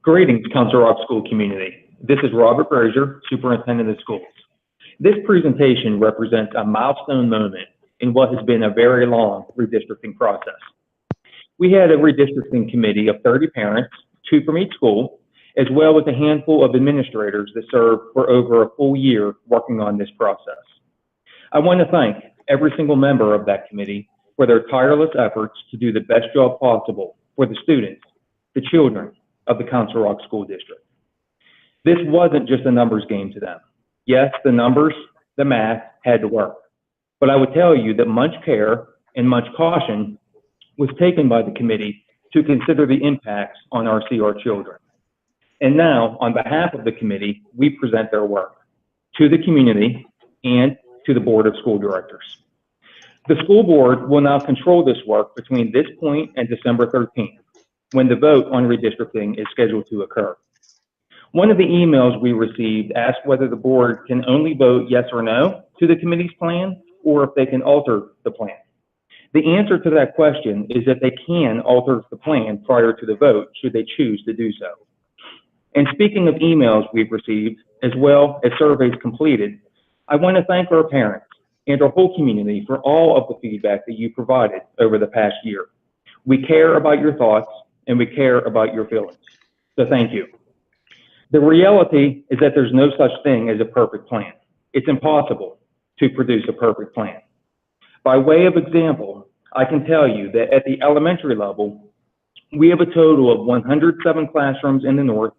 Greetings, Council Rock School community. This is Robert Brazier, Superintendent of Schools. This presentation represents a milestone moment in what has been a very long redistricting process. We had a redistricting committee of 30 parents, 2 from each school, as well as a handful of administrators that served for over a full year working on this process. I want to thank every single member of that committee for their tireless efforts to do the best job possible for the students, the children of the Council Rock School District. This wasn't just a numbers game to them. Yes, the numbers, the math had to work. But I would tell you that much care and much caution was taken by the committee to consider the impacts on our CR children. And now, on behalf of the committee, we present their work to the community and to the Board of School Directors. The school board will now control this work between this point and December 13th, when the vote on redistricting is scheduled to occur. One of the emails we received asked whether the board can only vote yes or no to the committee's plan, or if they can alter the plan. The answer to that question is that they can alter the plan prior to the vote, should they choose to do so. And speaking of emails we've received, as well as surveys completed, I want to thank our parents and our whole community for all of the feedback that you provided over the past year. We care about your thoughts and we care about your feelings. So thank you. The reality is that there's no such thing as a perfect plan. It's impossible to produce a perfect plan. By way of example, I can tell you that at the elementary level, we have a total of 107 classrooms in the north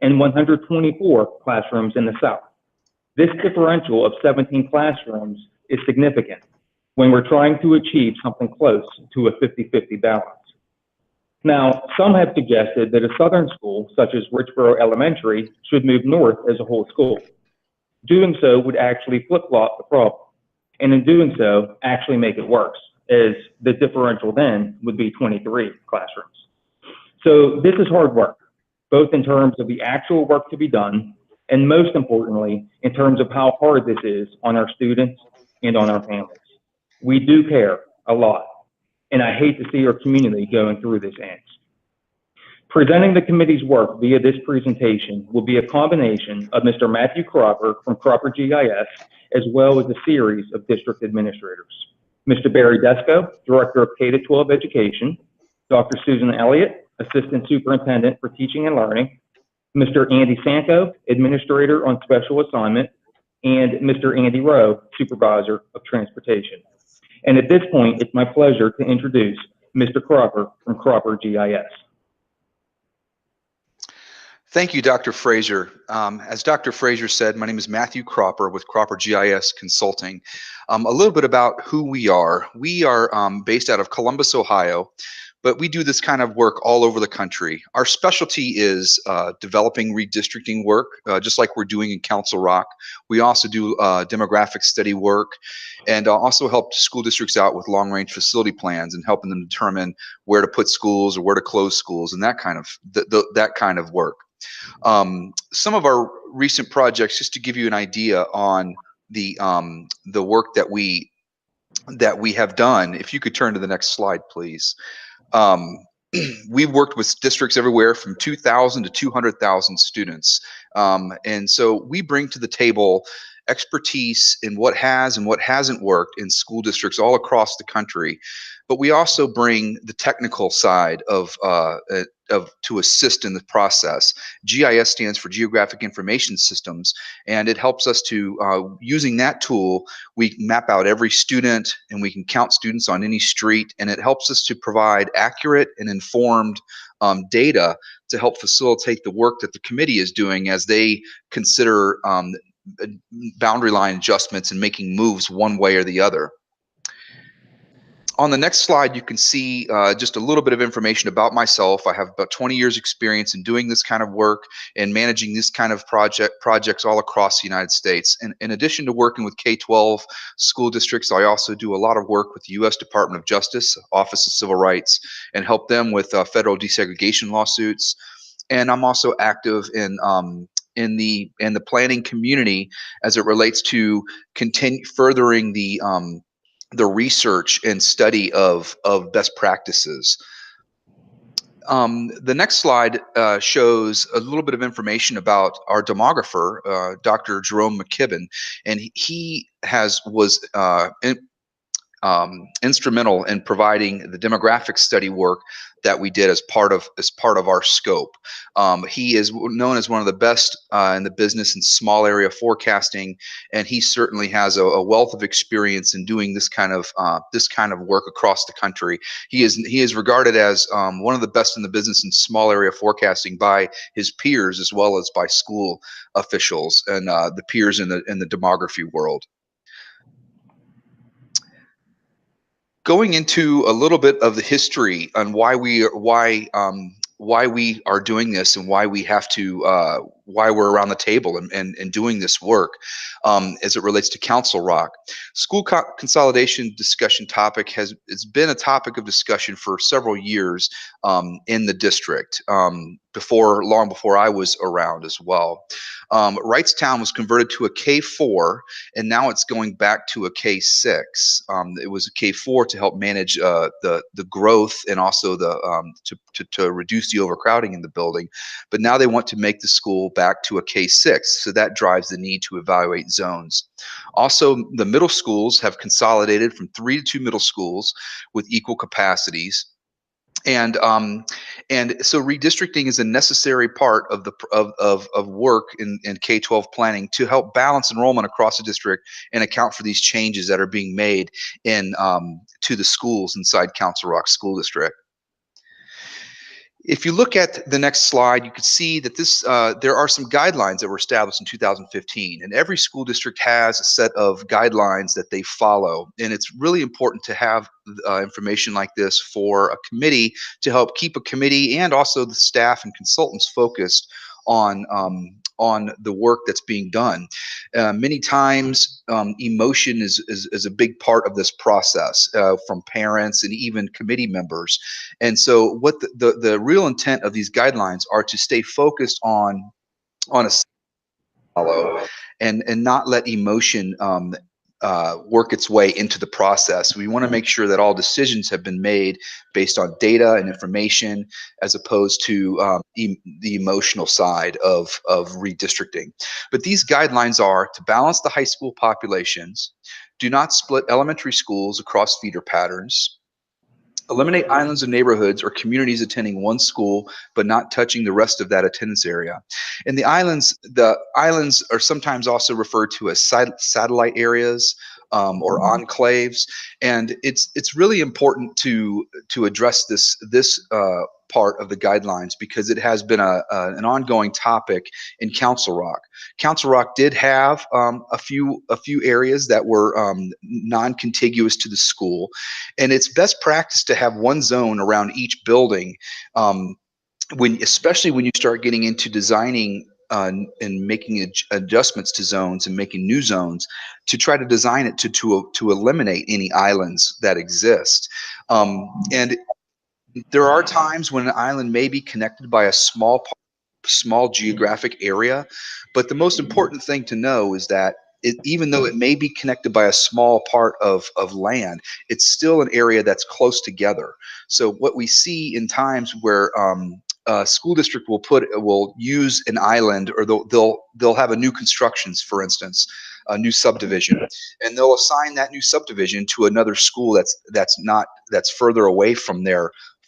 and 124 classrooms in the south. This differential of 17 classrooms is significant when we're trying to achieve something close to a 50-50 balance. Now, some have suggested that a southern school, such as Richboro Elementary, should move north as a whole school. Doing so would actually flip-flop the problem, and in doing so, actually make it worse, as the differential then would be 23 classrooms. So this is hard work, both in terms of the actual work to be done, and most importantly, in terms of how hard this is on our students and on our families. We do care a lot, and I hate to see our community going through this angst. Presenting the committee's work via this presentation will be a combination of Mr. Matthew Cropper from Cropper GIS, as well as a series of district administrators. Mr. Barry Desco, Director of K-12 Education, Dr. Susan Elliott, Assistant Superintendent for Teaching and Learning, Mr. Andy Sanko, Administrator on Special Assignment, and Mr. Andy Rowe, Supervisor of Transportation. And at this point, it's my pleasure to introduce Mr. Cropper from Cropper GIS. Thank you, Dr. Frazier. As Dr. Frazier said, my name is Matthew Cropper with Cropper GIS Consulting. A little bit about who we are. We are based out of Columbus, Ohio, but we do this kind of work all over the country. Our specialty is developing redistricting work, just like we're doing in Council Rock. We also do demographic study work, and also help school districts out with long-range facility plans and helping them determine where to put schools or where to close schools and that kind of work. Some of our recent projects, just to give you an idea on the work that we have done. If you could turn to the next slide, please. We've worked with districts everywhere from 2,000 to 200,000 students. And so we bring to the table expertise in what has and what hasn't worked in school districts all across the country. But we also bring the technical side to assist in the process. GIS stands for Geographic Information Systems, and it helps us to, using that tool, we map out every student and we can count students on any street, and it helps us to provide accurate and informed data to help facilitate the work that the committee is doing as they consider boundary line adjustments and making moves one way or the other. On the next slide, you can see just a little bit of information about myself. I have about 20 years experience in doing this kind of work and managing this kind of projects all across the United States. And in addition to working with K-12 school districts, I also do a lot of work with the U.S. Department of Justice, Office of Civil Rights, and help them with federal desegregation lawsuits. And I'm also active in the planning community as it relates to furthering the research and study of best practices. The next slide shows a little bit of information about our demographer, Dr. Jerome McKibben, and he was instrumental in providing the demographic study work that we did as part of our scope. He is known as one of the best in the business in small area forecasting, and he certainly has a wealth of experience in doing this kind of work across the country. He is regarded as one of the best in the business in small area forecasting by his peers as well as by school officials and the peers in the demography world. Going into a little bit of the history on why we are doing this and why we have to why we're around the table and doing this work as it relates to Council Rock. School consolidation discussion topic it's been a topic of discussion for several years in the district, long before I was around as well. Wrightstown was converted to a K4, and now it's going back to a K6. It was a K4 to help manage the growth and also to reduce the overcrowding in the building. But now they want to make the school back to a K6, so that drives the need to evaluate zones. Also, the middle schools have consolidated from 3 to 2 middle schools with equal capacities. And so redistricting is a necessary part of work in K-12 planning to help balance enrollment across the district and account for these changes that are being made to the schools inside Council Rock School District. If you look at the next slide, you can see that there are some guidelines that were established in 2015, and every school district has a set of guidelines that they follow. And it's really important to have information like this for a committee to help keep a committee and also the staff and consultants focused on the work that's being done. Many times, emotion is a big part of this process from parents and even committee members. And so, what the real intent of these guidelines are to stay focused on a follow and not let emotion work its way into the process. We want to make sure that all decisions have been made based on data and information, as opposed to the emotional side of redistricting. But these guidelines are to balance the high school populations, do not split elementary schools across feeder patterns, eliminate islands of neighborhoods or communities attending one school but not touching the rest of that attendance area. And the islands are sometimes also referred to as satellite areas or enclaves. And it's really important to address this part of the guidelines because it has been an ongoing topic in Council Rock. Council Rock did have a few areas that were non-contiguous to the school, and it's best practice to have one zone around each building, especially when you start getting into designing and making adjustments to zones and making new zones, to try to design it to eliminate any islands that exist. And there are times when an island may be connected by a small geographic area, but the most important thing to know is that even though it may be connected by a small part of land, it's still an area that's close together. So what we see in times where a school district will use an island, or they'll have a new constructions, for instance, a new subdivision, and they'll assign that new subdivision to another school that's further away from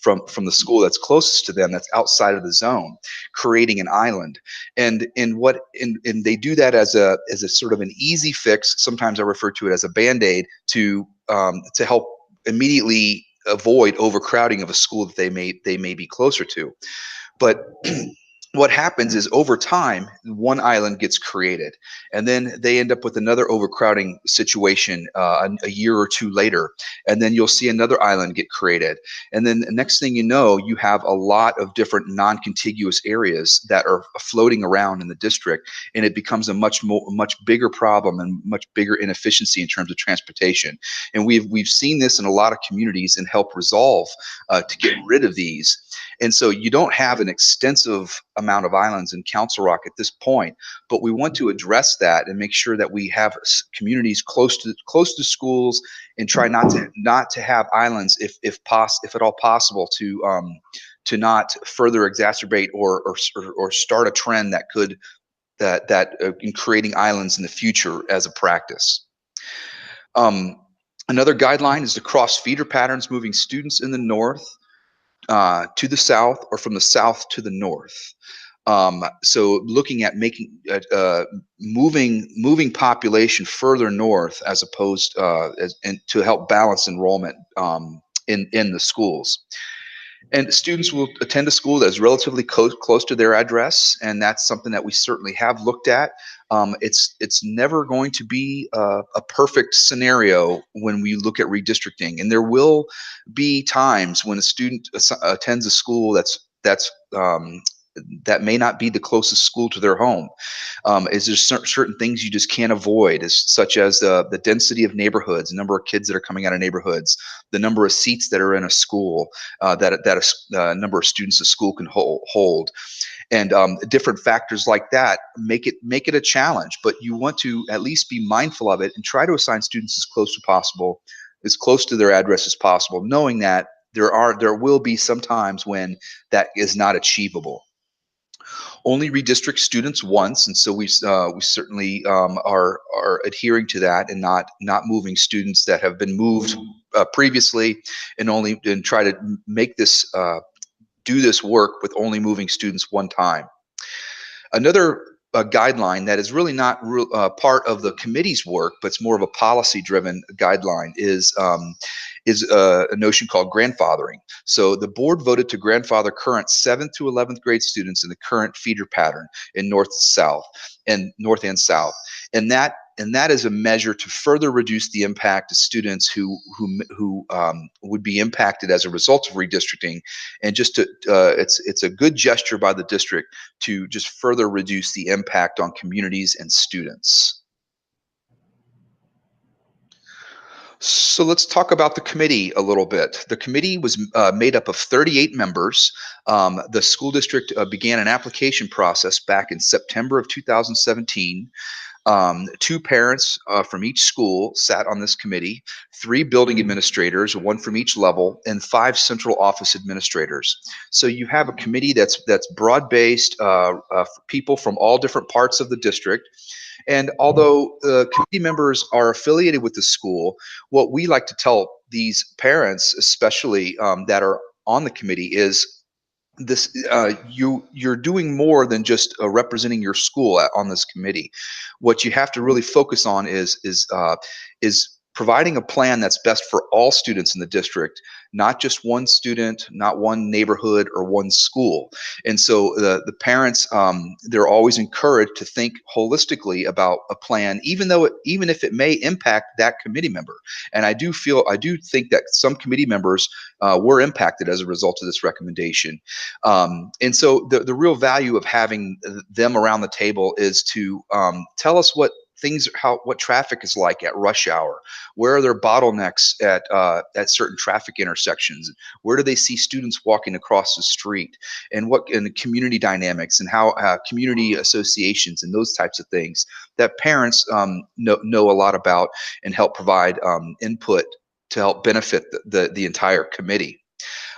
from the school that's closest to them, that's outside of the zone, creating an island. And they do that as a sort of an easy fix. Sometimes I refer to it as a Band-Aid to help immediately avoid overcrowding of a school that they may be closer to. But what happens is, over time, one island gets created, and then they end up with another overcrowding situation a year or two later, and then you'll see another island get created, and then the next thing you know, you have a lot of different non-contiguous areas that are floating around in the district, and it becomes a much bigger problem and much bigger inefficiency in terms of transportation. And we've seen this in a lot of communities and help resolve to get rid of these. And so you don't have an extensive amount of islands in Council Rock at this point, but we want to address that and make sure that we have communities close to schools, and try not to have islands if at all possible, to not further exacerbate or start a trend that could in creating islands in the future as a practice. Another guideline is to cross feeder patterns, moving students in the north to the south or from the south to the north. So looking at making moving population further north as opposed and to help balance enrollment in the schools. And students will attend a school that is relatively close to their address, and that's something that we certainly have looked at. It's never going to be a perfect scenario when we look at redistricting, and there will be times when a student attends a school that may not be the closest school to their home. Is there certain things you just can't avoid, such as the density of neighborhoods, the number of kids that are coming out of neighborhoods, the number of seats that are in a school, that a number of students a school can hold. And different factors like that make it a challenge, but you want to at least be mindful of it and try to assign students as close to their address as possible, knowing that there will be some times when that is not achievable. Only redistrict students once, and so we certainly are adhering to that and not moving students that have been moved previously, and try to make this do this work with only moving students one time. Another guideline that is really not part of the committee's work, but it's more of a policy-driven guideline, is a notion called grandfathering. So the board voted to grandfather current 7th to 11th grade students in the current feeder pattern in north and south, and that is a measure to further reduce the impact of students who would be impacted as a result of redistricting, and just to it's a good gesture by the district to just further reduce the impact on communities and students. So let's talk about the committee a little bit. The committee was made up of 38 members. The school district began an application process back in September of 2017. 2 parents from each school sat on this committee, 3 building administrators, 1 from each level, and 5 central office administrators. So you have a committee that's broad-based, people from all different parts of the district. And although the committee members are affiliated with the school, what we like to tell these parents, especially that are on the committee, is this: you're doing more than just representing your school on this committee. What you have to really focus on is providing a plan that's best for all students in the district, not just one student, not one neighborhood or one school. And so the parents, they're always encouraged to think holistically about a plan, even if it may impact that committee member. And I do think that some committee members were impacted as a result of this recommendation. And so the real value of having them around the table is to tell us what traffic is like at rush hour. Where are there bottlenecks at certain traffic intersections? Where do they see students walking across the street? And the community dynamics and how community associations and those types of things that parents know a lot about, and help provide input to help benefit the entire committee.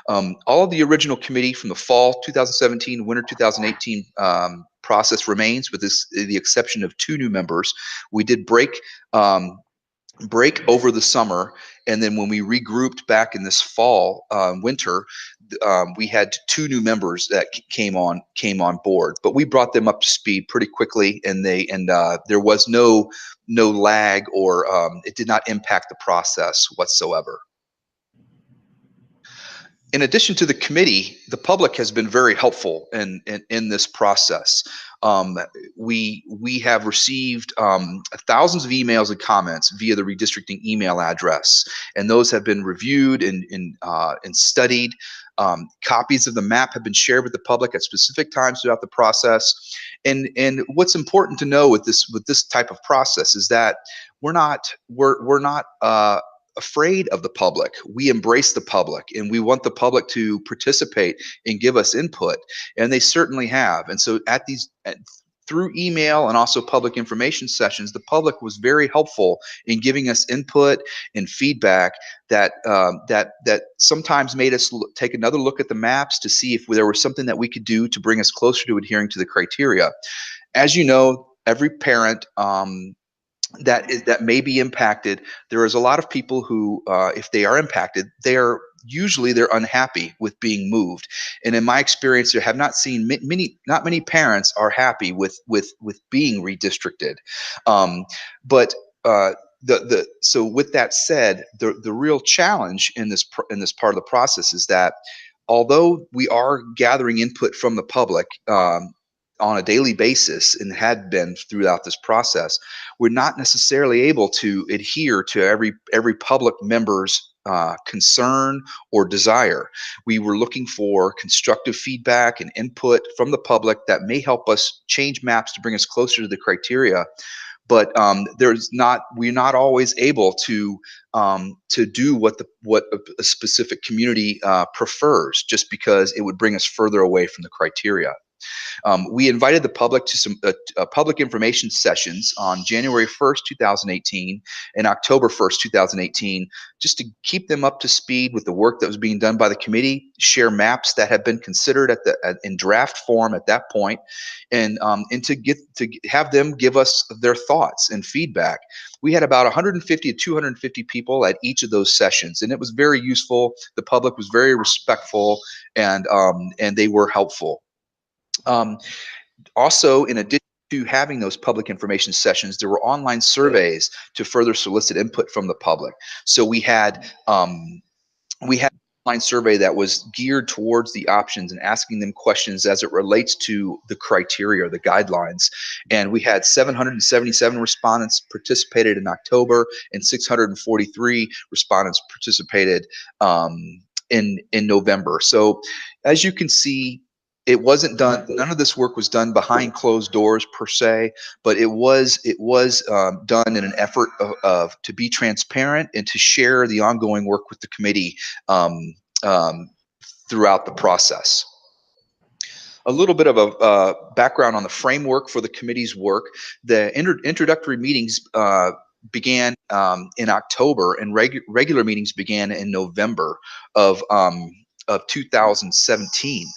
All of the original committee from the fall 2017, winter 2018 process remains, with the exception of 2 new members. We did break over the summer, and then when we regrouped back in this fall winter, we had 2 new members that came on board, but we brought them up to speed pretty quickly, and there was no lag, or it did not impact the process whatsoever. In addition to the committee, the public has been very helpful in this process. We have received thousands of emails and comments via the redistricting email address, and those have been reviewed and studied. Copies of the map have been shared with the public at specific times throughout the process. And what's important to know with this type of process is that we're not afraid of the public. We embrace the public, and we want the public to participate and give us input, and they certainly have. And so through email and also public information sessions, the public was very helpful in giving us input and feedback that that sometimes made us take another look at the maps to see if there was something that we could do to bring us closer to adhering to the criteria. As you know, every parent that may be impacted, there is a lot of people who, if they are impacted, they're unhappy with being moved. And in my experience, I have not seen not many parents are happy with being redistricted. But so with that said, the real challenge in this part of the process is that although we are gathering input from the public on a daily basis and had been throughout this process, we're not necessarily able to adhere to every public member's concern or desire. We were looking for constructive feedback and input from the public that may help us change maps to bring us closer to the criteria. But we're not always able to do what a specific community prefers, just because it would bring us further away from the criteria. We invited the public to some public information sessions on January 1st, 2018 and October 1st, 2018, just to keep them up to speed with the work that was being done by the committee, share maps that had been considered in draft form at that point, and to have them give us their thoughts and feedback. We had about 150 to 250 people at each of those sessions, and it was very useful. The public was very respectful, and they were helpful. Also, in addition to having those public information sessions, there were online surveys to further solicit input from the public. So we had an online survey that was geared towards the options and asking them questions as it relates to the criteria or the guidelines. And we had 777 respondents participated in October, and 643 respondents participated in November. So as you can see, it wasn't done. None of this work was done behind closed doors per se, but it was done in an effort to be transparent and to share the ongoing work with the committee throughout the process. A little bit of a background on the framework for the committee's work. The introductory meetings began in October, and regular meetings began in November of 2017.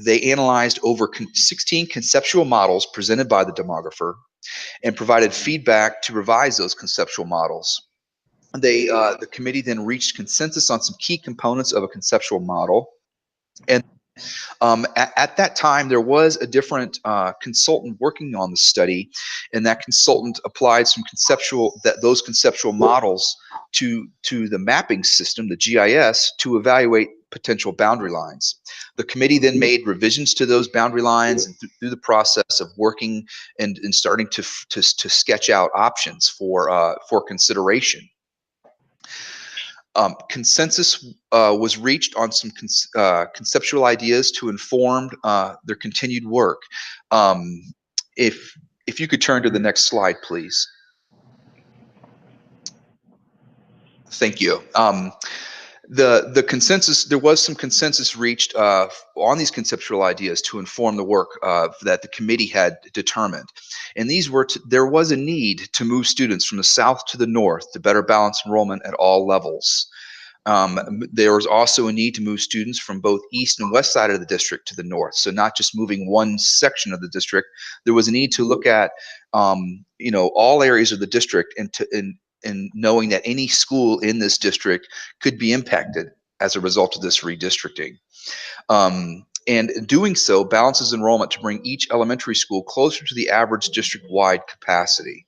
They analyzed over 16 conceptual models presented by the demographer and provided feedback to revise those conceptual models. The committee then reached consensus on some key components of a conceptual model. And at that time, there was a different consultant working on the study, and that consultant applied those conceptual models to the mapping system, the GIS, to evaluate potential boundary lines. The committee then made revisions to those boundary lines, and through the process of working and starting to sketch out options for consideration. Consensus was reached on some conceptual ideas to inform their continued work. If you could turn to the next slide, please. Thank you. The consensus, there was some consensus reached on these conceptual ideas to inform the work that the committee had determined. And these were there was a need to move students from the south to the north to better balance enrollment at all levels. There was also a need to move students from both east and west side of the district to the north. So not just moving one section of the district, there was a need to look at all areas of the district and knowing that any school in this district could be impacted as a result of this redistricting. And doing so balances enrollment to bring each elementary school closer to the average district-wide capacity.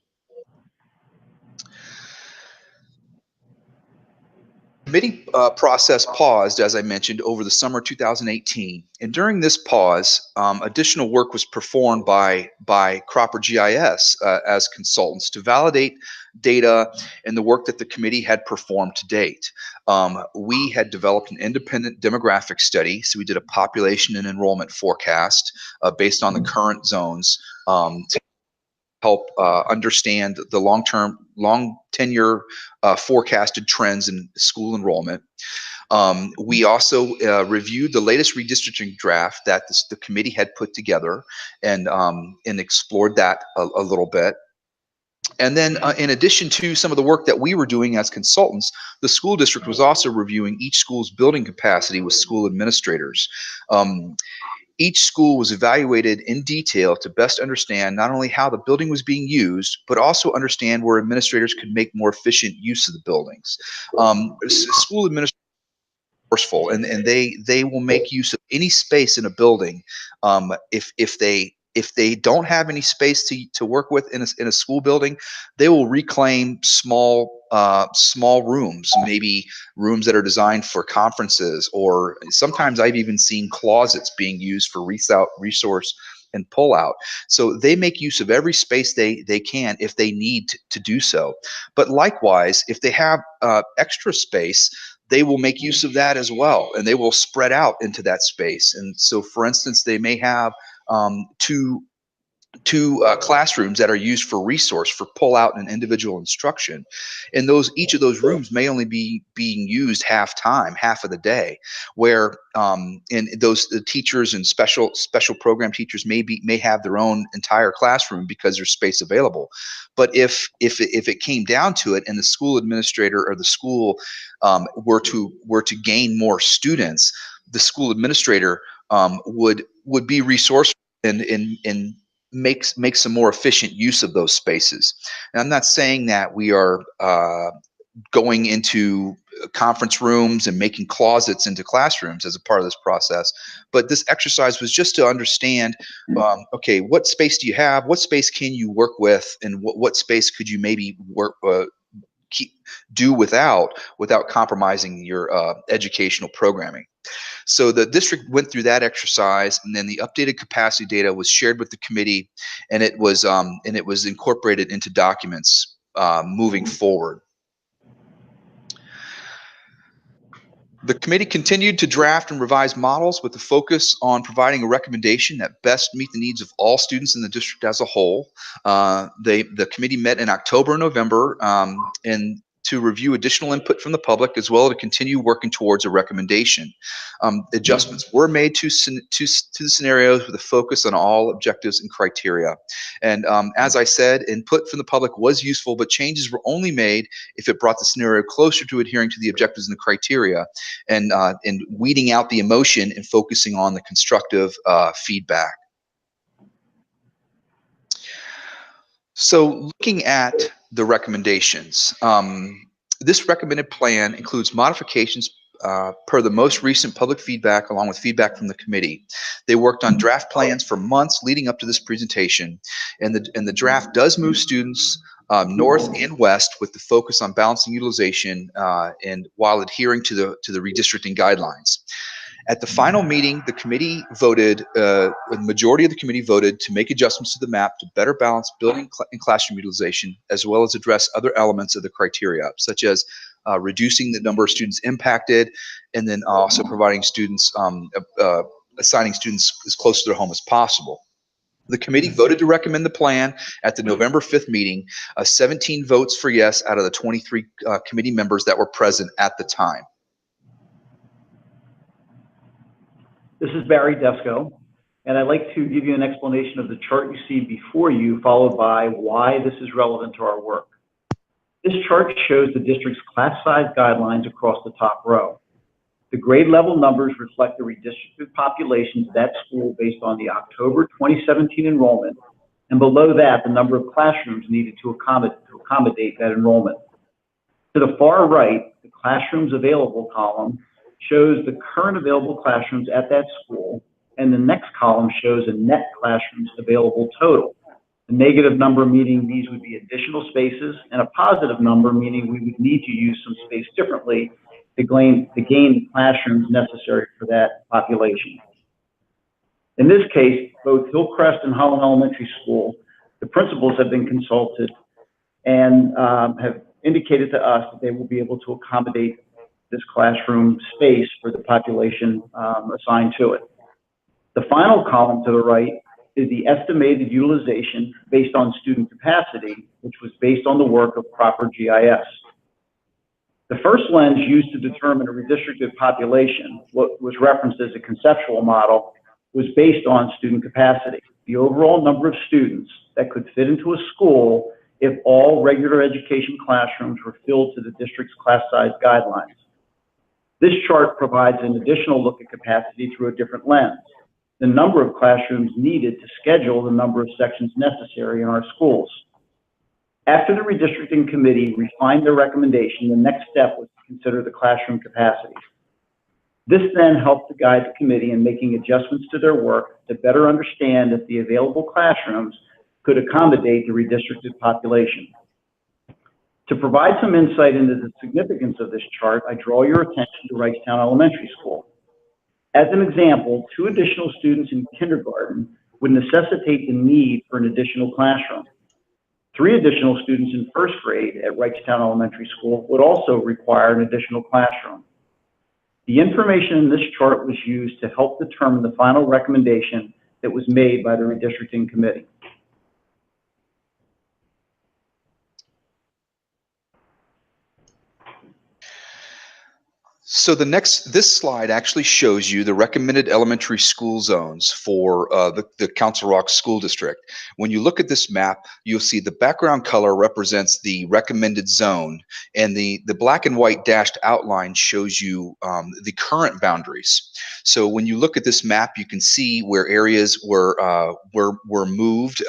Committee process paused, as I mentioned, over the summer 2018. And during this pause, additional work was performed by Cropper GIS as consultants to validate data and the work that the committee had performed to date. We had developed an independent demographic study, so we did a population and enrollment forecast based on the current zones to help understand the long tenure forecasted trends in school enrollment. We also reviewed the latest redistricting draft that the committee had put together, and explored that a little bit. And then in addition to some of the work that we were doing as consultants, the school district was also reviewing each school's building capacity with school administrators. Each school was evaluated in detail to best understand not only how the building was being used, but also understand where administrators could make more efficient use of the buildings. School administrators are forceful, and they will make use of any space in a building if they don't have any space to work with in a school building. They will reclaim small rooms, maybe rooms that are designed for conferences, or sometimes I've even seen closets being used for resource and pull out. So they make use of every space they can if they need to do so. But likewise, if they have extra space, they will make use of that as well, and they will spread out into that space. And so, for instance, they may have two classrooms that are used for resource, for pull out and individual instruction, and each of those rooms may only be being used half of the day, where and the teachers and special program teachers may have their own entire classroom because there's space available. But if it came down to it, and the school administrator or the school were to gain more students, the school administrator would be resourceful and make some more efficient use of those spaces. And I'm not saying that we are going into conference rooms and making closets into classrooms as a part of this process, but this exercise was just to understand, okay, what space do you have? What space can you work with? And what space could you maybe do without compromising your educational programming? So the district went through that exercise, and then the updated capacity data was shared with the committee, and it was incorporated into documents moving forward. The committee continued to draft and revise models with the focus on providing a recommendation that best meet the needs of all students in the district as a whole. The committee met in October and November, and to review additional input from the public, as well as to continue working towards a recommendation. Adjustments were made to the scenarios with a focus on all objectives and criteria. And as I said, input from the public was useful, but changes were only made if it brought the scenario closer to adhering to the objectives and the criteria, and weeding out the emotion and focusing on the constructive feedback. So looking at the recommendations, this recommended plan includes modifications per the most recent public feedback, along with feedback from the committee. They worked on draft plans for months leading up to this presentation, and the draft does move students north and west with the focus on balancing utilization and while adhering to the redistricting guidelines. At the final meeting, the committee voted, the majority of the committee voted to make adjustments to the map to better balance building and classroom utilization, as well as address other elements of the criteria, such as reducing the number of students impacted, and then also providing students, assigning students as close to their home as possible. The committee voted to recommend the plan at the November 5th meeting, 17 votes for yes out of the 23 committee members that were present at the time. This is Barry Desco, and I'd like to give you an explanation of the chart you see before you, followed by why this is relevant to our work. This chart shows the district's class size guidelines across the top row. The grade level numbers reflect the redistricted populations of that school based on the October 2017 enrollment, and below that, the number of classrooms needed to accommodate that enrollment. To the far right, the classrooms available column shows the current available classrooms at that school, and the next column shows a net classrooms available total. A negative number meaning these would be additional spaces, and a positive number meaning we would need to use some space differently to gain the classrooms necessary for that population. In this case, both Hillcrest and Holland Elementary School, the principals have been consulted and have indicated to us that they will be able to accommodate this classroom space for the population assigned to it. The final column to the right is the estimated utilization based on student capacity, which was based on the work of proper GIS. The first lens used to determine a redistricted population, what was referenced as a conceptual model, was based on student capacity, the overall number of students that could fit into a school if all regular education classrooms were filled to the district's class size guidelines. This chart provides an additional look at capacity through a different lens, the number of classrooms needed to schedule the number of sections necessary in our schools. After the redistricting committee refined their recommendation, the next step was to consider the classroom capacity. This then helped to guide the committee in making adjustments to their work to better understand if the available classrooms could accommodate the redistricted population. To provide some insight into the significance of this chart, I draw your attention to Wrightstown Elementary School. As an example, 2 additional students in kindergarten would necessitate the need for an additional classroom. 3 additional students in first grade at Wrightstown Elementary School would also require an additional classroom. The information in this chart was used to help determine the final recommendation that was made by the redistricting committee. So this slide actually shows you the recommended elementary school zones for the Council Rock School District. When you look at this map, you'll see the background color represents the recommended zone, and the black and white dashed outline shows you the current boundaries. So when you look at this map, you can see where areas were moved.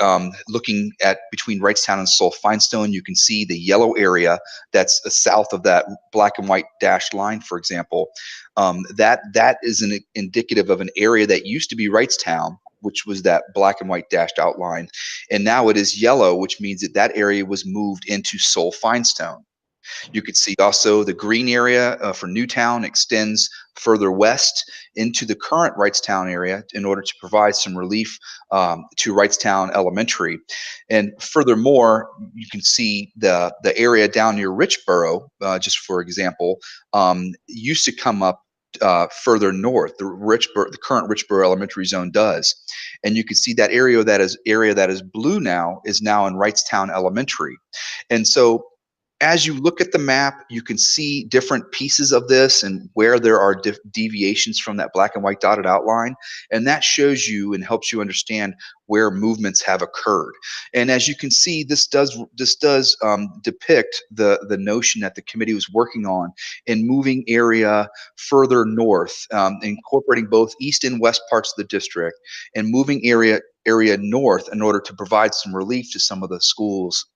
Looking at between Wrightstown and Seoul Finestone, you can see the yellow area that's south of that black and white dashed line, for example. That is an indicative of an area that used to be Wrightstown, which was that black and white dashed outline, and now it is yellow, which means that that area was moved into Seoul Finestone. You could see also the green area for Newtown extends further west into the current Wrightstown area in order to provide some relief to Wrightstown Elementary. And furthermore, you can see the area down near Richboro, just for example, used to come up further north. The current Richboro Elementary Zone does, and you can see that area that is blue now is now in Wrightstown Elementary. And so as you look at the map, you can see different pieces of this and where there are deviations from that black and white dotted outline, and that shows you and helps you understand where movements have occurred. And as you can see, this does depict the notion that the committee was working on in moving area further north, incorporating both east and west parts of the district, and moving area north in order to provide some relief to some of the schools.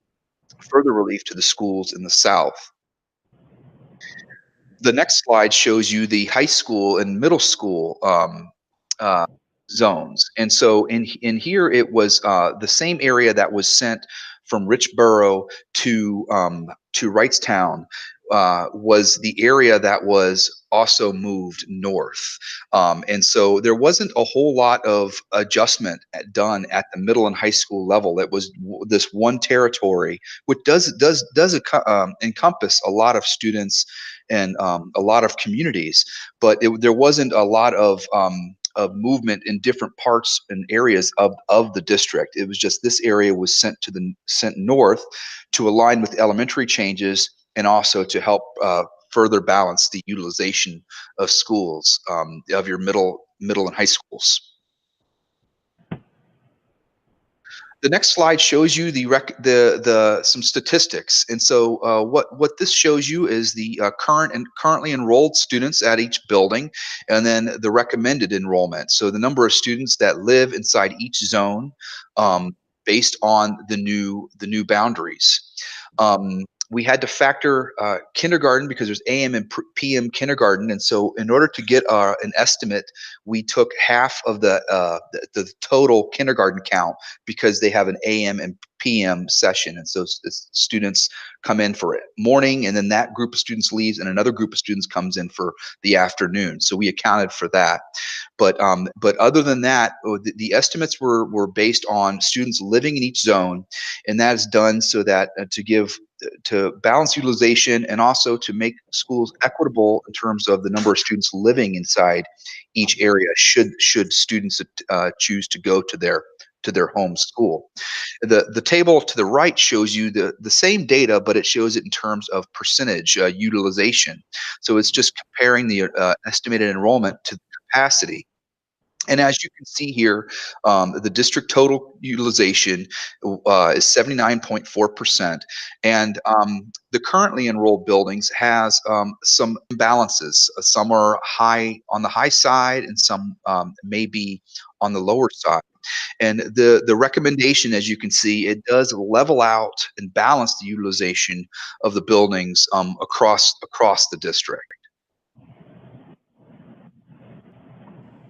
Further relief to the schools in the south. The next slide shows you the high school and middle school zones. And so in here it was the same area that was sent from Richboro to Wrightstown was the area that was also moved north. And so there wasn't a whole lot of adjustment done at the middle and high school level. It was this one territory, which does encompass a lot of students and a lot of communities, but there wasn't a lot of movement in different parts and areas of the district. It was just this area was sent north to align with elementary changes and also to help further balance the utilization of schools, of your middle and high schools. The next slide shows you some statistics, and so what this shows you is the currently enrolled students at each building, and then the recommended enrollment. So the number of students that live inside each zone, based on the new boundaries. We had to factor kindergarten because there's AM and PM kindergarten, and so in order to get an estimate, we took half of the total kindergarten count because they have an AM and PM session, and so students come in for morning, and then that group of students leaves, and another group of students comes in for the afternoon. So we accounted for that, but other than that, the estimates were based on students living in each zone, and that is done so that to balance utilization and also to make schools equitable in terms of the number of students living inside each area should students choose to go to their to their home school. The table to the right shows you the same data, but it shows it in terms of percentage utilization. So it's just comparing the estimated enrollment to the capacity. And as you can see here, the district total utilization is 79.4%. And the currently enrolled buildings has some imbalances. Some are high on the high side and some may be on the lower side. And the recommendation, as you can see, it does level out and balance the utilization of the buildings across the district.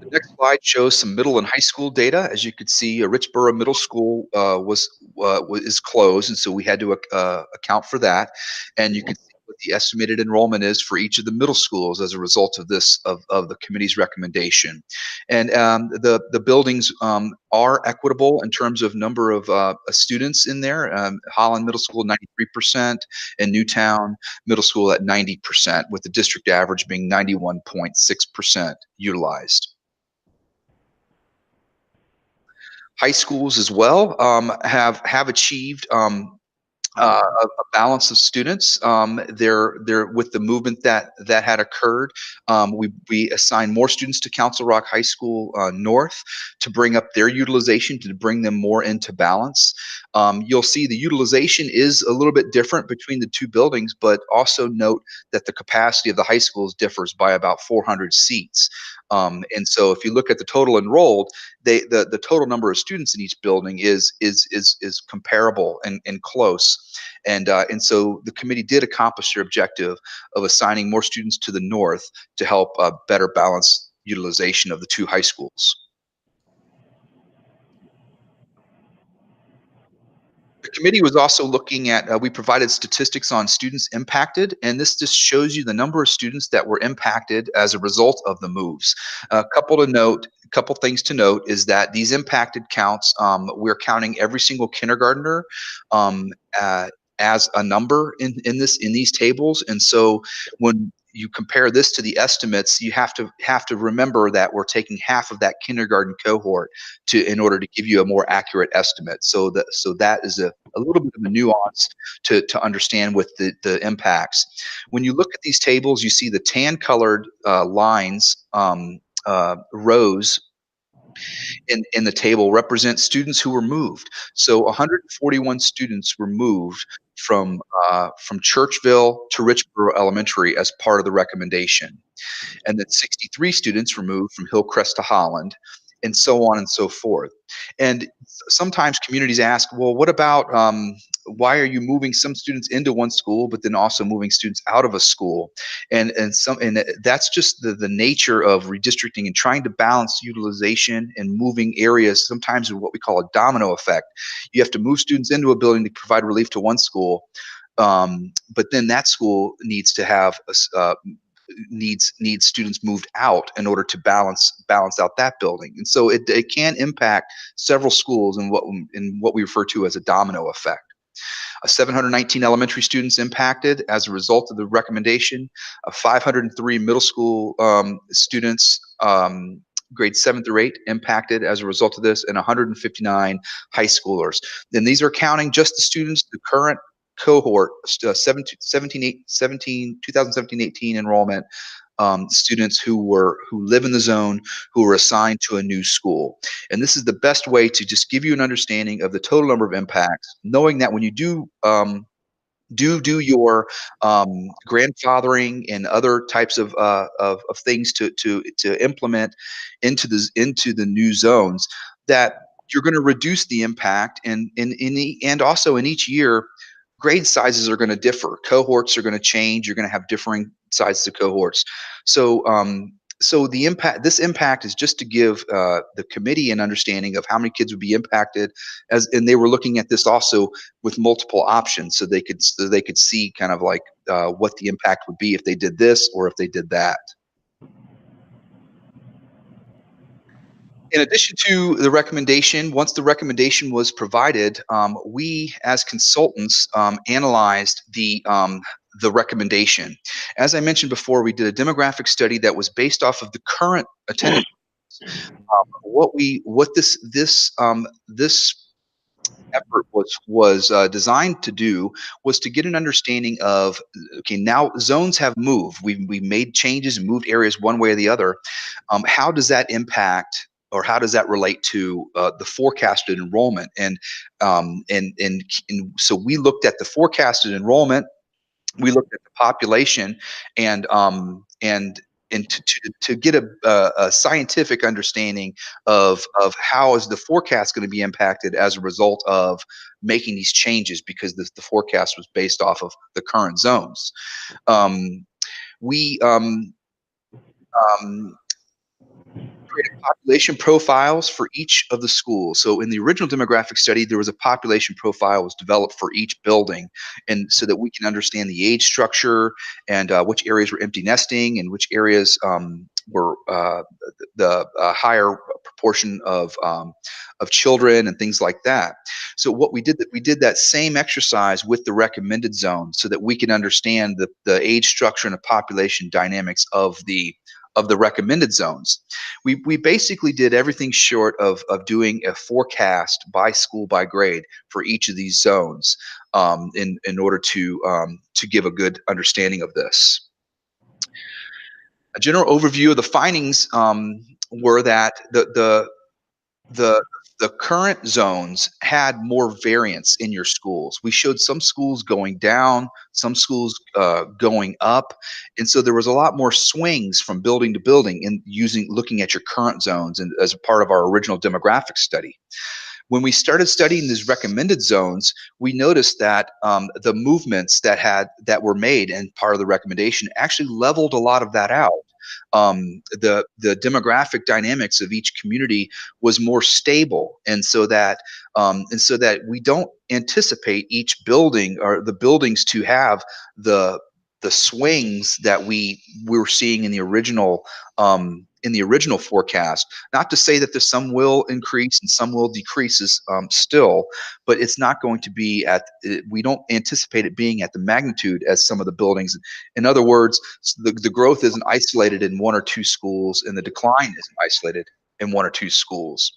The next slide shows some middle and high school data. As you can see, Richboro Middle School is closed, and so we had to account for that. And you can see what the estimated enrollment is for each of the middle schools as a result of this of the committee's recommendation. And the buildings are equitable in terms of number of students in there. Holland Middle School 93%, and Newtown Middle School at 90%, with the district average being 91.6% utilized. High schools as well have achieved a balance of students. They're with the movement that had occurred. We assigned more students to Council Rock High School North to bring up their utilization, to bring them more into balance. You'll see the utilization is a little bit different between the two buildings, but also note that the capacity of the high schools differs by about 400 seats. And so if you look at the total enrolled, the total number of students in each building is comparable and close. And so the committee did accomplish their objective of assigning more students to the north to help better balance utilization of the two high schools. The committee was also looking at, we provided statistics on students impacted, and this just shows you the number of students that were impacted as a result of the moves. A couple things to note is that these impacted counts, we're counting every single kindergartner as a number in these tables. And so when you compare this to the estimates, you have to remember that we're taking half of that kindergarten cohort in order to give you a more accurate estimate. So that is a little bit of a nuance to understand with the impacts. When you look at these tables, you see the tan colored lines, rows in the table represent students who were moved. So 141 students were moved from Churchville to Richboro Elementary as part of the recommendation. And then 63 students were moved from Hillcrest to Holland, and so on and so forth. And sometimes communities ask, well, what about, why are you moving some students into one school, but then also moving students out of a school? And that's just the nature of redistricting and trying to balance utilization and moving areas, sometimes in what we call a domino effect. You have to move students into a building to provide relief to one school, but then that school needs to have needs students moved out in order to balance out that building. And so it can impact several schools in what we refer to as a domino effect. 719 elementary students impacted as a result of the recommendation. 503 middle school students, grades 7 through 8, impacted as a result of this, and 159 high schoolers. And these are counting just the students, the current cohort, 2017-18 enrollment, students who live in the zone, who were assigned to a new school. And this is the best way to just give you an understanding of the total number of impacts, knowing that when you do your grandfathering and other types of things to implement into the new zones, that you're going to reduce the impact, and also in each year, grade sizes are going to differ. Cohorts are going to change. You're going to have differing sizes of cohorts. So, this impact is just to give the committee an understanding of how many kids would be impacted, and they were looking at this also with multiple options, so they could see kind of like what the impact would be if they did this or if they did that. In addition to the recommendation, once the recommendation was provided, we as consultants analyzed the recommendation. As I mentioned before, we did a demographic study that was based off of the current attendance. What this effort was designed to do was to get an understanding of, okay, now zones have moved. We made changes and moved areas one way or the other. How does that impact, or how does that relate to the forecasted enrollment? And so we looked at the forecasted enrollment. We looked at the population, and to get a scientific understanding of how is the forecast going to be impacted as a result of making these changes, because the forecast was based off of the current zones. We created population profiles for each of the schools. So in the original demographic study, there was a population profile was developed for each building, and so that we can understand the age structure and which areas were empty nesting and which areas were the higher proportion of children and things like that. So what we did that same exercise with the recommended zone, so that we can understand the age structure and the population dynamics of the recommended zones. We basically did everything short of doing a forecast by school by grade for each of these zones in order to give a good understanding of this. A general overview of the findings were that the current zones had more variance in your schools. We showed some schools going down, some schools going up, and so there was a lot more swings from building to building in looking at your current zones and as a part of our original demographic study. When we started studying these recommended zones, we noticed that the movements that were made and part of the recommendation actually leveled a lot of that out. The demographic dynamics of each community was more stable, and so that we don't anticipate each building or the buildings to have the swings that we were seeing in the original forecast. Not to say that some will increase and some will decrease still, but it's not going to be we don't anticipate it being at the magnitude as some of the buildings. In other words, the growth isn't isolated in one or two schools, and the decline isn't isolated in one or two schools.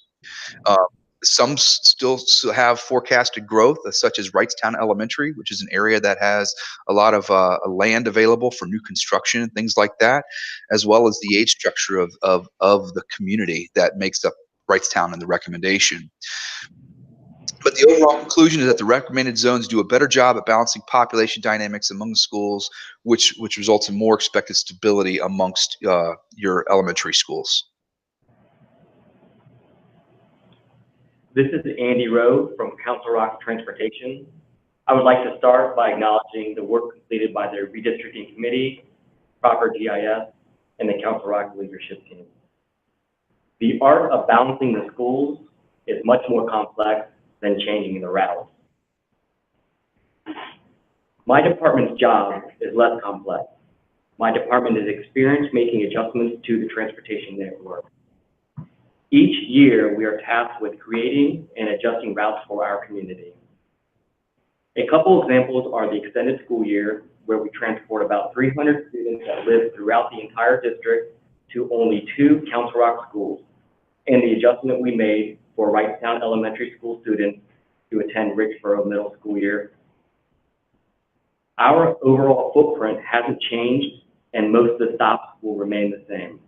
Some still have forecasted growth, such as Wrightstown Elementary, which is an area that has a lot of land available for new construction and things like that, as well as the age structure of the community that makes up Wrightstown and the recommendation. But the overall conclusion is that the recommended zones do a better job at balancing population dynamics among the schools, which results in more expected stability amongst your elementary schools. This is Andy Rowe from Council Rock Transportation. I would like to start by acknowledging the work completed by the Redistricting Committee, Proper GIS, and the Council Rock leadership team. The art of balancing the schools is much more complex than changing the route. My department's job is less complex. My department is experienced making adjustments to the transportation network. Each year, we are tasked with creating and adjusting routes for our community. A couple examples are the extended school year, where we transport about 300 students that live throughout the entire district to only 2 Council Rock schools, and the adjustment we made for Wrightstown Elementary School students to attend Richboro Middle School year. Our overall footprint hasn't changed, and most of the stops will remain the same.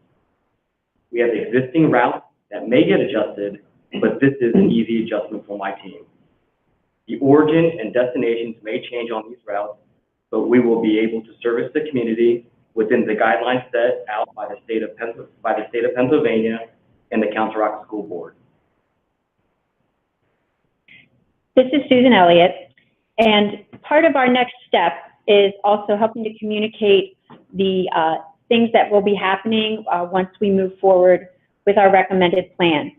We have existing routes that may get adjusted, but this is an easy adjustment for my team. The origin and destinations may change on these routes, but we will be able to service the community within the guidelines set out by the state of Pennsylvania and the Council Rock School Board. This is Susan Elliott, and part of our next step is also helping to communicate the things that will be happening once we move forward with our recommended plan.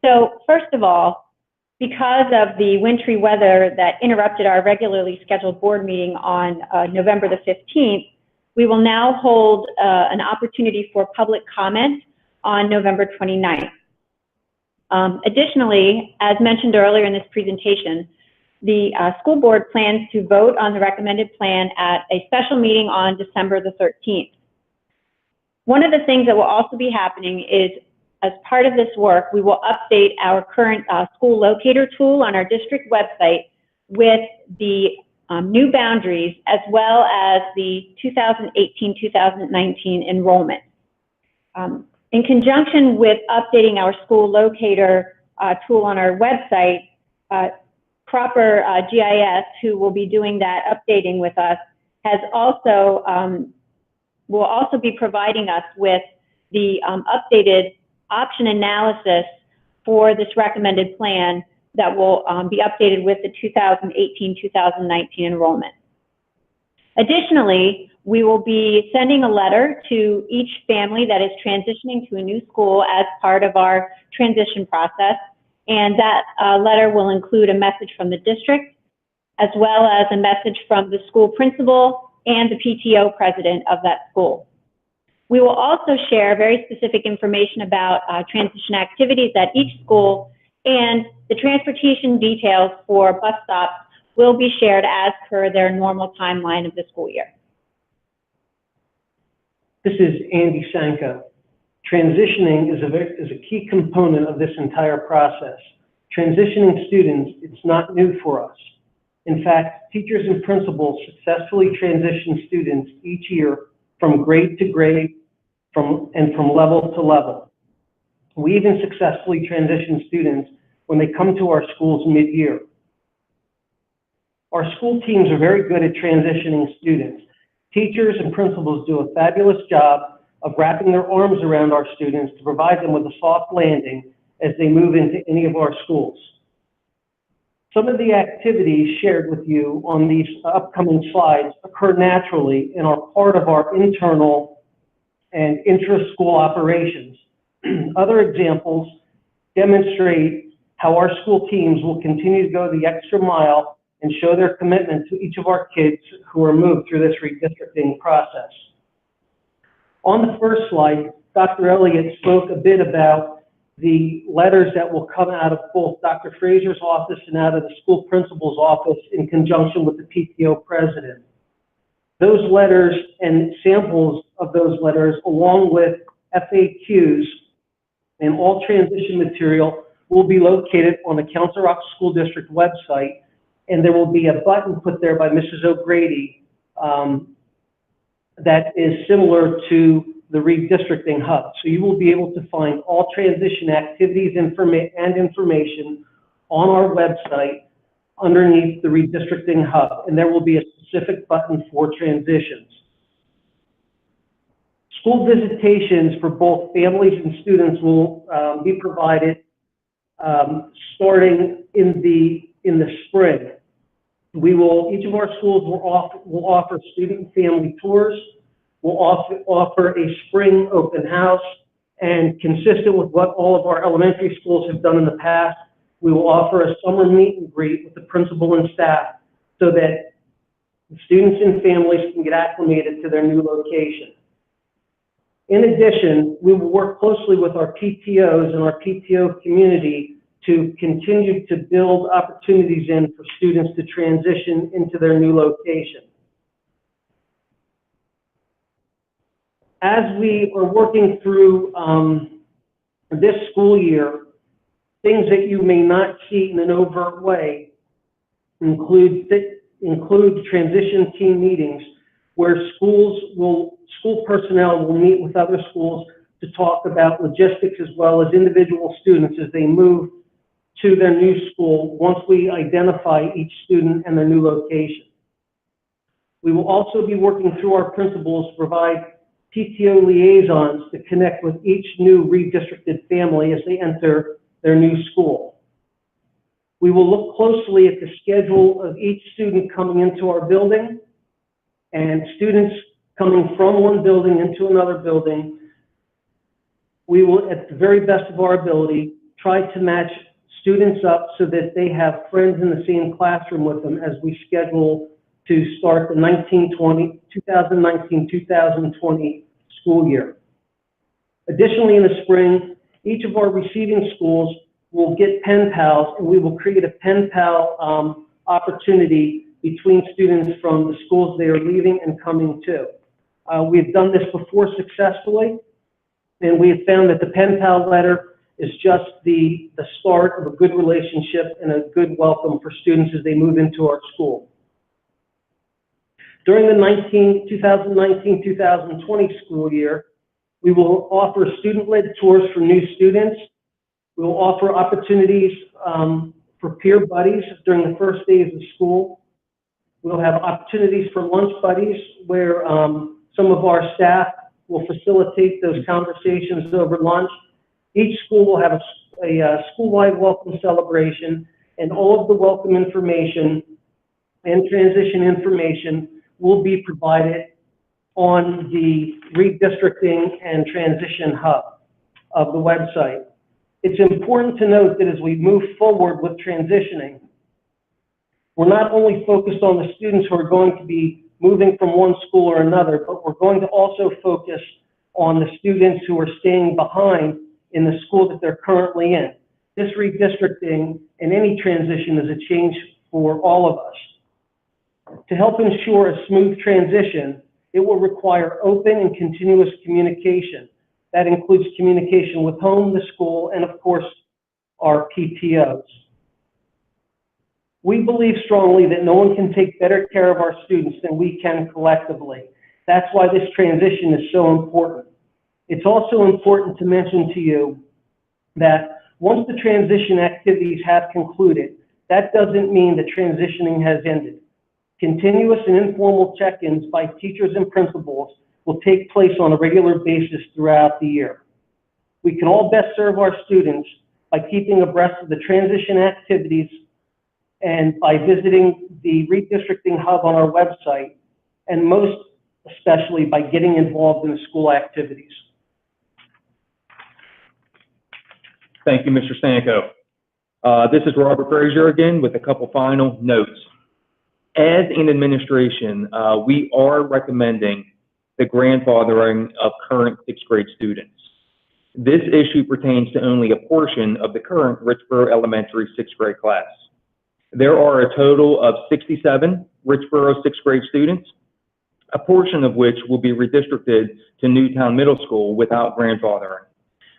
So first of all, because of the wintry weather that interrupted our regularly scheduled board meeting on November the 15th, we will now hold an opportunity for public comment on November 29th. Additionally, as mentioned earlier in this presentation, the school board plans to vote on the recommended plan at a special meeting on December the 13th. One of the things that will also be happening is as part of this work, we will update our current school locator tool on our district website with the new boundaries as well as the 2018-2019 enrollment. In conjunction with updating our school locator tool on our website, Cropper GIS, who will be doing that updating with us, has also will also be providing us with the updated option analysis for this recommended plan that will be updated with the 2018-2019 enrollment. Additionally, we will be sending a letter to each family that is transitioning to a new school as part of our transition process, and that letter will include a message from the district as well as a message from the school principal and the PTO president of that school. We will also share very specific information about transition activities at each school, and the transportation details for bus stops will be shared as per their normal timeline of the school year. This is Andy Sanka. Transitioning is a key component of this entire process. Transitioning students, it's not new for us. In fact, teachers and principals successfully transition students each year from grade to grade and from level to level. We even successfully transition students when they come to our schools mid-year. Our school teams are very good at transitioning students. Teachers and principals do a fabulous job of wrapping their arms around our students to provide them with a soft landing as they move into any of our schools. Some of the activities shared with you on these upcoming slides occur naturally and are part of our internal and intra-school operations. Other examples demonstrate how our school teams will continue to go the extra mile and show their commitment to each of our kids who are moved through this redistricting process. On the first slide, Dr. Elliott spoke a bit about the letters that will come out of both Dr. Fraser's office and out of the school principal's office in conjunction with the PTO president. Those letters and samples of those letters, along with FAQs and all transition material, will be located on the Council Rock School District website, and there will be a button put there by Mrs. O'Grady that is similar to the Redistricting Hub. So you will be able to find all transition activities and information on our website underneath the Redistricting Hub, and there will be a specific button for transitions. School visitations for both families and students will be provided starting in the spring. Each of our schools will offer student and family tours. We'll offer a spring open house, and consistent with what all of our elementary schools have done in the past, we will offer a summer meet and greet with the principal and staff so that students and families can get acclimated to their new location. In addition, we will work closely with our PTOs and our PTO community to continue to build opportunities in for students to transition into their new location. As we are working through this school year, things that you may not see in an overt way include transition team meetings where school personnel will meet with other schools to talk about logistics as well as individual students as they move to their new school once we identify each student and their new location. We will also be working through our principals to provide PTO liaisons to connect with each new redistricted family as they enter their new school. We will look closely at the schedule of each student coming into our building and students coming from one building into another building. We will, at the very best of our ability, try to match students up so that they have friends in the same classroom with them as we schedule to start the 2019-2020 school year. Additionally, in the spring, each of our receiving schools will get pen pals, and we will create a pen pal opportunity between students from the schools they are leaving and coming to. We've done this before successfully, And we have found that the pen pal letter is just the start of a good relationship and a good welcome for students as they move into our school. During the 2019-2020 school year, we will offer student-led tours for new students. We will offer opportunities for peer buddies during the first days of school. We'll have opportunities for lunch buddies where some of our staff will facilitate those conversations over lunch. Each school will have a school-wide welcome celebration, and all of the welcome information and transition information will be provided on the Redistricting and Transition Hub of the website. It's important to note that as we move forward with transitioning, we're not only focused on the students who are going to be moving from one school or another, but we're going to also focus on the students who are staying behind in the school that they're currently in. This redistricting and any transition is a change for all of us. To help ensure a smooth transition, it will require open and continuous communication. That includes communication with home, the school, and of course, our PTOs. We believe strongly that no one can take better care of our students than we can collectively. That's why this transition is so important. It's also important to mention to you that once the transition activities have concluded, that doesn't mean that transitioning has ended. Continuous and informal check-ins by teachers and principals will take place on a regular basis throughout the year. We can all best serve our students by keeping abreast of the transition activities and by visiting the Redistricting Hub on our website, and most especially by getting involved in the school activities. Thank you, Mr. Stanko. This is Robert Frazier again with a couple final notes. As an administration, we are recommending the grandfathering of current sixth grade students. This issue pertains to only a portion of the current Richboro Elementary sixth grade class. There are a total of 67 Richboro sixth grade students, a portion of which will be redistricted to Newtown Middle School without grandfathering.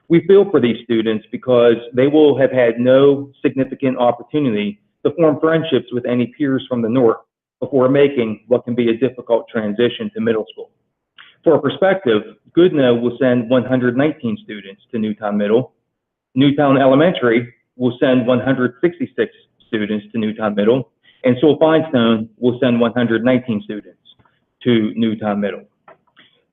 We feel for these students because they will have had no significant opportunity to form friendships with any peers from the north before making what can be a difficult transition to middle school. For perspective, Goodnow will send 119 students to Newtown Middle. Newtown Elementary will send 166 students to Newtown Middle, and Sewell Finestone will send 119 students to Newtown Middle.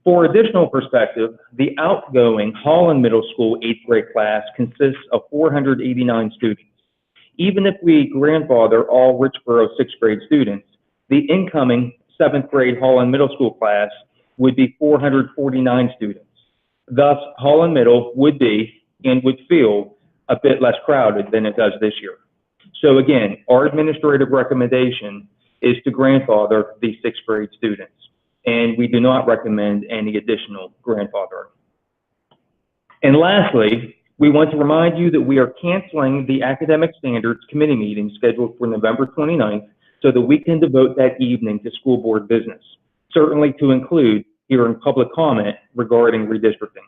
For additional perspective, the outgoing Holland Middle School 8th grade class consists of 489 students. Even if we grandfather all Richboro 6th grade students, the incoming 7th grade Holland Middle School class would be 449 students. Thus, Holland Middle would be and would feel a bit less crowded than it does this year. So again, our administrative recommendation is to grandfather these 6th grade students, and we do not recommend any additional grandfathering. And lastly, we want to remind you that we are canceling the Academic Standards Committee meeting scheduled for November 29th so that we can devote that evening to school board business, certainly to include hearing public comment regarding redistricting.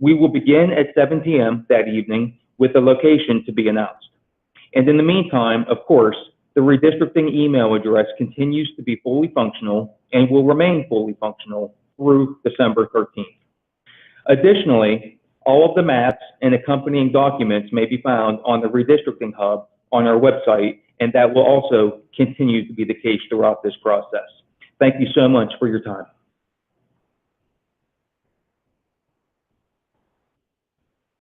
We will begin at 7 p.m. that evening with the location to be announced. And in the meantime, of course, the redistricting email address continues to be fully functional and will remain fully functional through December 13th. Additionally, all of the maps and accompanying documents may be found on the Redistricting Hub on our website, and that will also continue to be the case throughout this process. Thank you so much for your time.